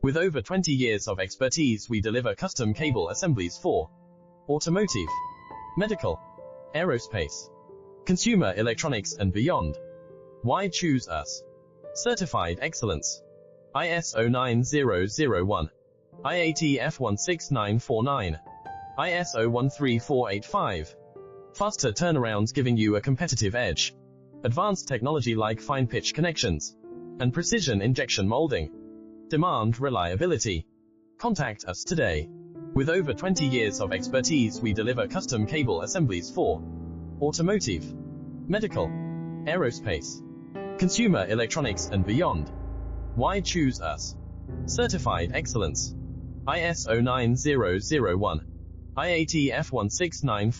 With over 20 years of expertise, we deliver custom cable assemblies for automotive, medical, aerospace, consumer electronics and beyond. Why choose us? Certified excellence. ISO 9001, IATF 16949, ISO 13485. Faster turnarounds giving you a competitive edge. Advanced technology like fine pitch connections and precision injection molding. Demand reliability. Contact us today. With over 20 years of expertise, we deliver custom cable assemblies for automotive, medical, aerospace, consumer electronics and beyond. Why choose us? Certified excellence. ISO 9001, IATF 16949.